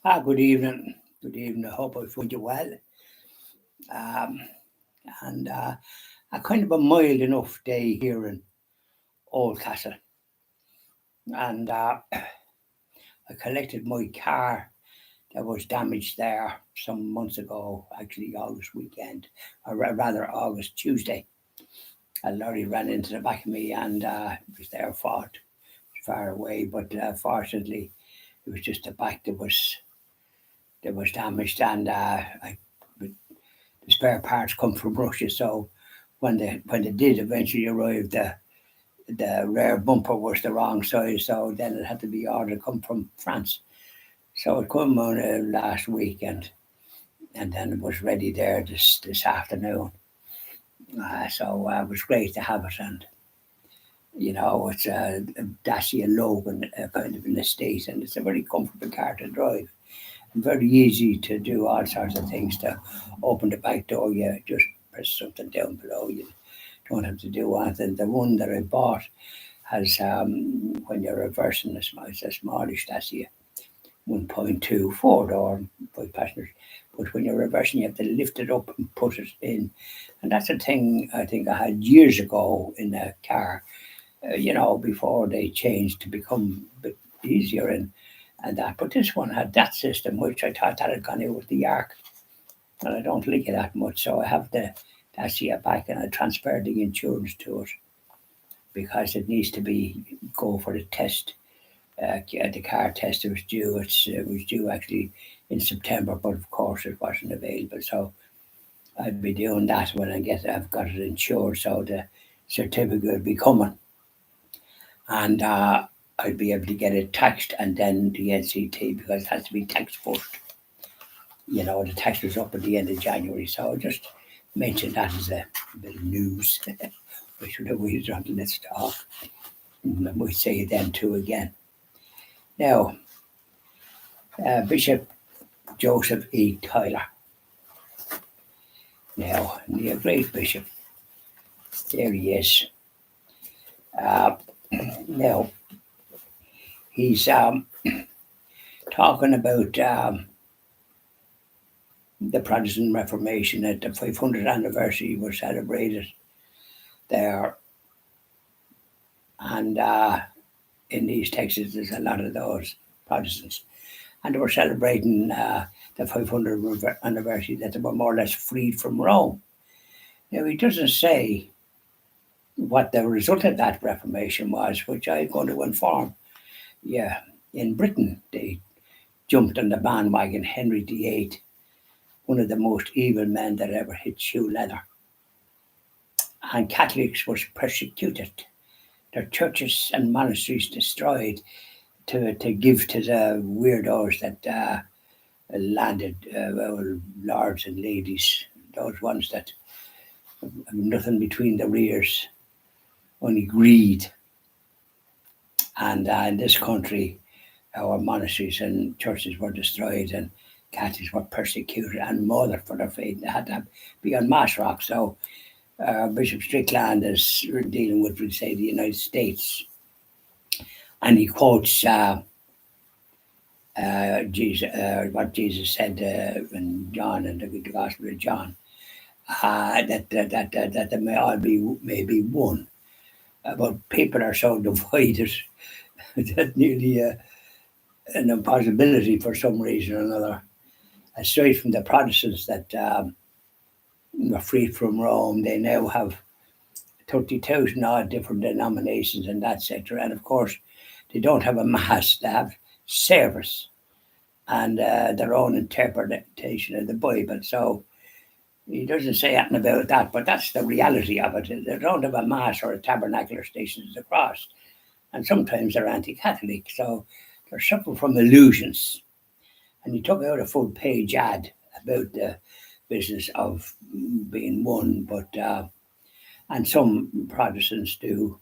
Good evening. Good evening. I hope I find you well. Um, and A kind of a mild enough day here in Oldcastle. And I collected my car that was damaged there some months ago, actually August weekend, or rather August Tuesday. A lorry ran into the back of me and it was their fault, far away. But fortunately, it was just the back that was damaged, and the spare parts come from Russia. So when they did eventually arrive, the rear bumper was the wrong size. So then it had to be ordered come from France. So it came on last weekend, and then it was ready there this afternoon. So it was great to have it, and it's a Dacia Logan, kind of an estate, and it's a very comfortable car to drive. Very easy to do all sorts of things. To open the back door, you just press something down below. You don't have to do anything. The one that I bought has, when you're reversing, it's a smallish Dacia, 1.2 4-door, 5 passengers. But when you're reversing, you have to lift it up and put it in. And that's a thing I think I had years ago in a car, before they changed to become a bit easier and that. But this one had that system, which I thought that had gone out with the Arc, and I don't like it that much. So I have the Dacia back, and I transferred the insurance to it because it needs to go for the test. The car test was due. It was due actually in September, but of course it wasn't available. So I'd be doing that when I've got it insured. So the certificate will be coming, and I'd be able to get it taxed and then the NCT, because it has to be taxed first. The tax was up at the end of January, so I'll just mention that as a bit of news. I should have waited until let's talk. I might say it then too again. Now, Bishop Joseph E. Tyler. Now, the great bishop. There he is. Uh, Now, he's talking about the Protestant Reformation. At the 500th anniversary was celebrated there, and in East Texas there's a lot of those Protestants, and they were celebrating the 500th anniversary, that they were more or less freed from Rome. Now, he doesn't say what the result of that Reformation was, which I'm going to inform. Yeah, in Britain they jumped on the bandwagon. Henry VIII, one of the most evil men that ever hit shoe leather, and Catholics was persecuted, their churches and monasteries destroyed, to give to the weirdos that landed, lords and ladies, those ones that have nothing between their ears, only greed. And in this country, our monasteries and churches were destroyed, and Catholics were persecuted and murdered for their faith. They had to be on mass rock. So Bishop Strickland is dealing with, we say, the United States, and he quotes what Jesus said in John, and the Gospel of John, that they may be one. But people are so divided that nearly an impossibility for some reason or another. Aside from the Protestants that were freed from Rome, they now have 30,000 odd different denominations in that sector. And of course, they don't have a mass, they have service and their own interpretation of the Bible. So he doesn't say anything about that, but that's the reality of it. They don't have a mass or a tabernacle or Stations of the Cross. And sometimes they're anti-Catholic. So they're suffering from illusions. And he took out a full page ad about the business of being one, but and some Protestants do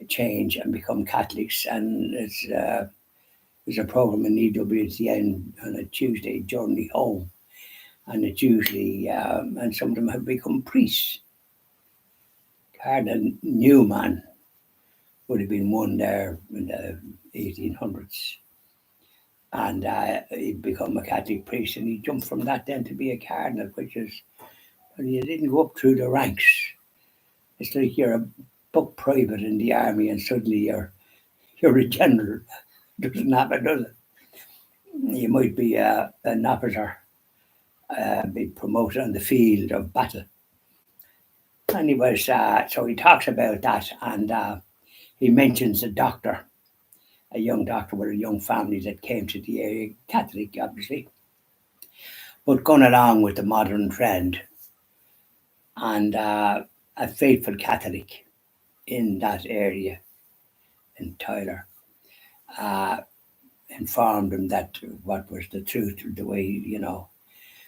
change and become Catholics, and there's a program in EWTN on a Tuesday, Journey Home, and it's usually and some of them have become priests. Cardinal Newman would have been one there in the 1800s, and he'd become a Catholic priest, and he jumped from that then to be a cardinal, which is, well, you didn't go up through the ranks. It's like you're a buck private in the army, and suddenly you're a general. Doesn't happen, does it? You might be an officer, be promoted on the field of battle. And he was, so he talks about that, and he mentions a doctor, a young doctor with a young family that came to the area, Catholic, obviously, but gone along with the modern trend, and a faithful Catholic in that area in Tyler informed him that what was the truth, the way,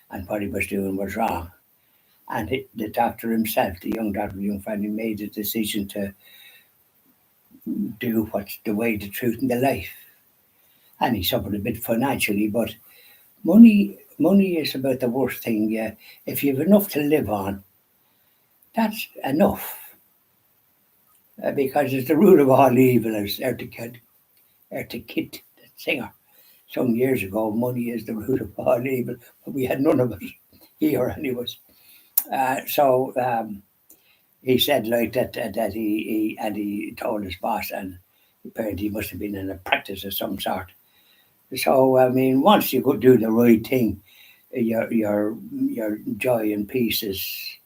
and what he was doing was wrong. And the doctor himself, the young doctor, the young family, made a decision to do what's the way, the truth, and the life. And he suffered a bit financially, but money is about the worst thing. Yeah, if you have enough to live on, that's enough. Because it's the root of all evil, as Eartha Kitt, the singer, some years ago. Money is the root of all evil, but we had none of it here, anyways. So he said like that he told his boss, and apparently he must have been in a practice of some sort. So I mean, once you go do the right thing, your joy and peace is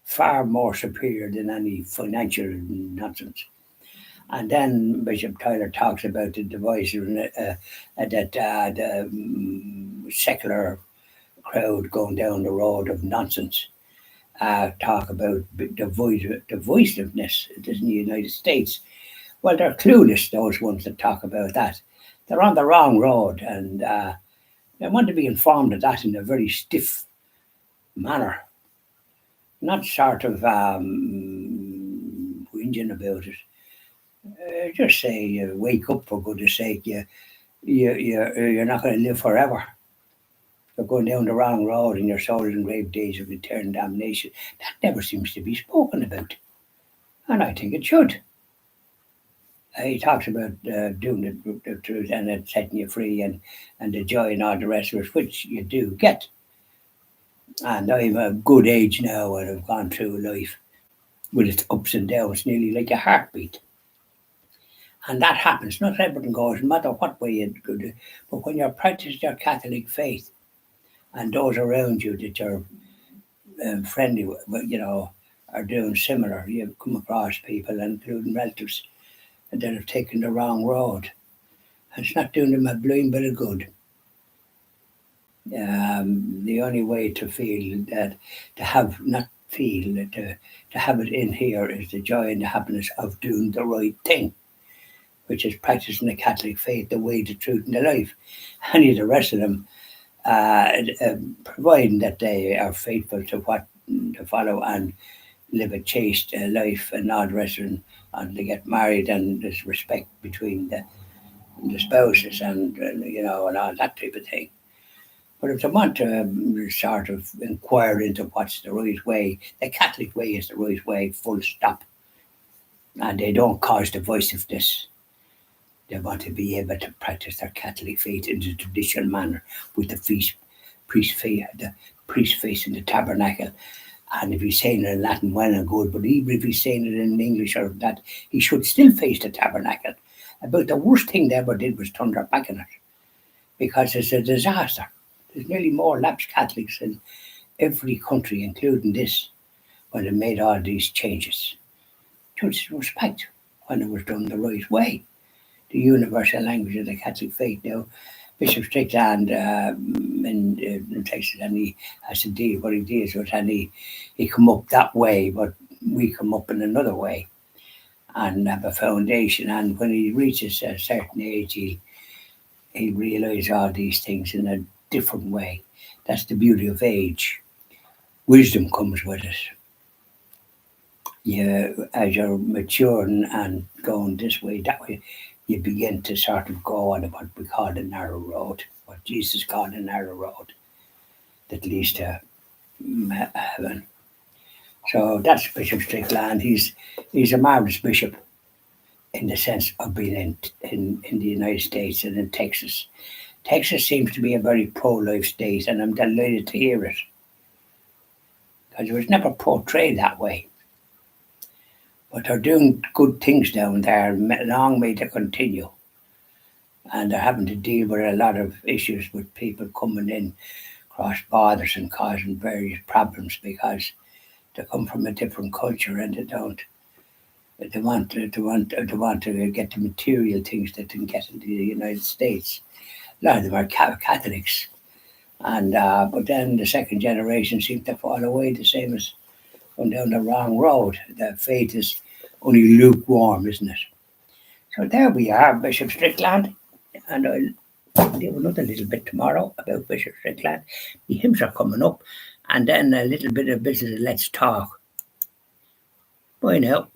far more superior than any financial nonsense. And then Bishop Tyler talks about the divisive that the secular crowd going down the road of nonsense. Talk about divisiveness in the United States. Well, they're clueless, those ones that talk about that. They're on the wrong road, and they want to be informed of that in a very stiff manner, not sort of whinging about it. Just say, wake up for goodness sake. You're not going to live forever. You're going down the wrong road, and your soul is in grave days of eternal damnation. That never seems to be spoken about, and I think it should. He talks about doing the truth and it setting you free, and the joy and all the rest of it, which you do get. And I'm a good age now, and I've gone through life with its ups and downs, nearly like a heartbeat. And that happens. Not everything goes, no matter what way you go. But when you're practicing your Catholic faith, and those around you that you're friendly with, are doing similar, you come across people, including relatives, that have taken the wrong road. And it's not doing them a blind bit of good. The only way to feel that, to have, not feel, to have it in here is the joy and the happiness of doing the right thing, which is practicing the Catholic faith, the way, the truth, and the life. Any of the rest of them, providing that they are faithful to what to follow and live a chaste life and all the rest of them, and they get married, and there's respect between the spouses, and and all that type of thing. But if they want to sort of inquire into what's the right way, the Catholic way is the right way, full stop. And they don't cause divisiveness. They want to be able to practice their Catholic faith in the traditional manner with the priest facing the tabernacle. And if he's saying it in Latin, well and good, but even if he's saying it in English or that, he should still face the tabernacle. About the worst thing they ever did was turn their back on it, because it's a disaster. There's nearly more lapsed Catholics in every country, including this, when they made all these changes. Just respect when it was done the right way. The universal language of the Catholic faith. Now, Bishop Strickland in Texas, and he has to deal what he deals with, and he come up that way, but we come up in another way and have a foundation. And when he reaches a certain age, he'll realise all these things in a different way. That's the beauty of age. Wisdom comes with it. As you're maturing and going this way, that way, you begin to sort of go on what we call the narrow road, what Jesus called the narrow road that leads to heaven. So that's Bishop Strickland. He's a marvelous bishop in the sense of being in the United States and in Texas. Texas seems to be a very pro-life state, and I'm delighted to hear it because it was never portrayed that way. But they're doing good things down there. Long may they continue. And they're having to deal with a lot of issues with people coming in cross borders and causing various problems because they come from a different culture and they don't. They want to get the material things that they can get into the United States. A lot of them are Catholics, and but then the second generation seems to fall away, the same as going down the wrong road. The faith is only lukewarm, isn't it? So there we are, Bishop Strickland, and I'll do another little bit tomorrow about Bishop Strickland. The hymns are coming up, and then a little bit of business. Let's talk. Bye now.